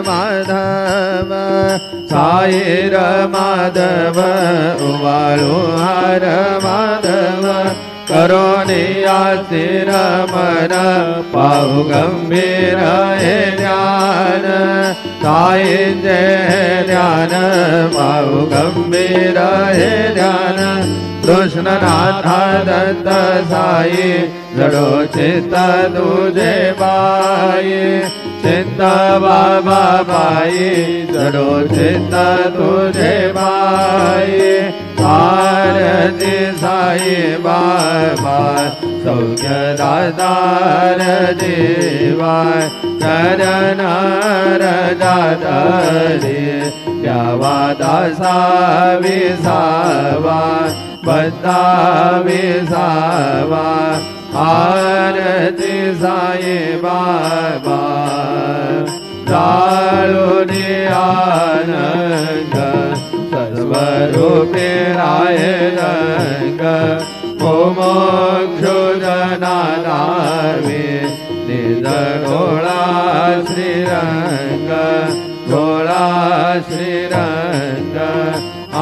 माधव साईर माधव उवाळू हार माधव करोनिया स्थिर मन पाहु गंभीर हे ध्यान साईंचे ध्यान पाहु गंभीर हे ध्यान कृष्णनाथ दत्त साई जडो चित्त तुझे बाई चित्त बाबा बाई जडो चित्त तुझे बाई आरती साई बाबा सौख्य दातार जीवा चरण रजादरी द्यावा दासा विसावा बद्दा विसावा आरती साई बाबा जाळूनी आनंद स्वरूपे राय रंग मोक्षोजनावे निज गोळा श्रीरंग गोळा श्रीरंग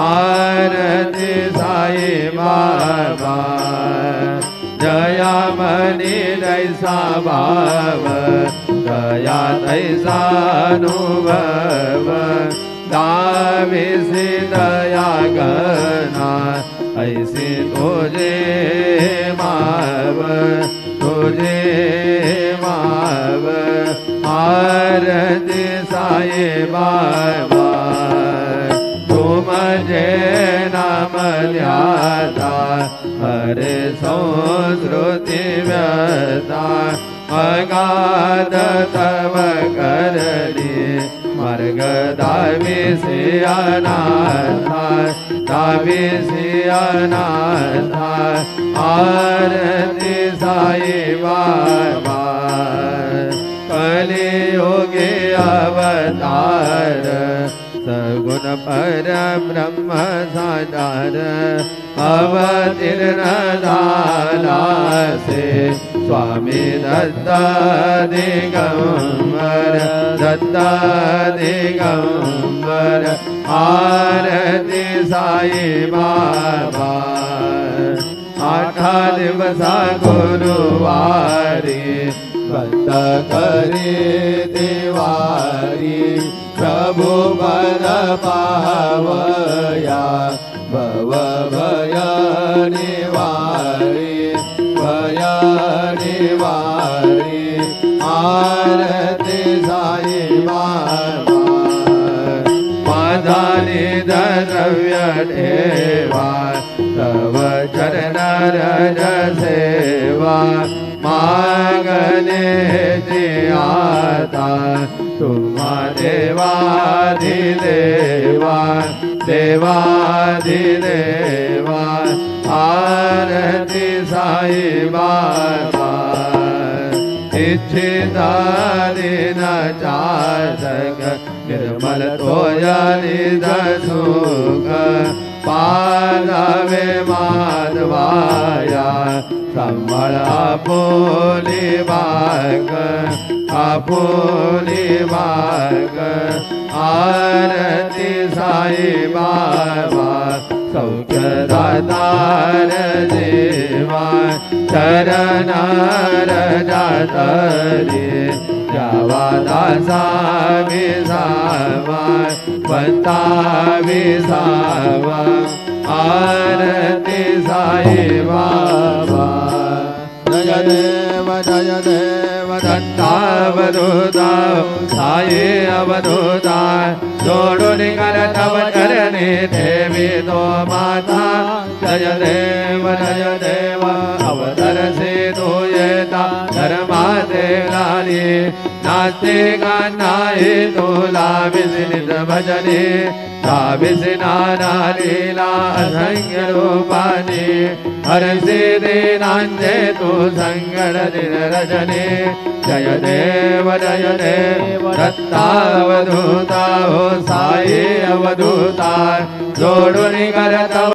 आरती साई बाबा जया मनी जैसा भाव दया तैसा अनुभव दाविसी दया गना ऐसी तुझे माव आरती साई बाबा तुमजे नाम ध्याता हरे संस्कृती व्यता अगाध तव करणी मार्ग दाविसी अनाथा आरती साई बाबा कलियुगे अवतार सगुण परब्रह्म साकार अवतीर्ण झाला से स्वामी दत्त दिगंबर आरती साई बाबा आठा दिवसा गुरुवारी बंद करी दिवारी प्रभु पद पावया भव भय निवारी आरती साई बाबा माझानी द्रव्य ठेवा तव चरण रज सेवा मागणे जी आता तुम्हा देवाधिदेवा आरती साई बाबा इच्छिता दिन चातक निर्मल तोयनिध सुख पादावे माधवाया संबळ आपुली बाग आरती साई बाबा सौख्य दातार जीवा चरण रजातरी द्यावा दासा विसावा बंदा विसावा आरती साई बाबा जय देव दत्तावधूता साई अवधूता जोडून कर तव चरणी देवी तो माता जय देव अवतरसे तू येता धर्माते लाली नास्ते का नाही तुला विसनित भजने साविसी नाना लीला असंख्य रूपाने हरसे दीनांचे तू संगड दिन रजने जय देव दत्तावधूता हो साई अवधूता जोडून कर तव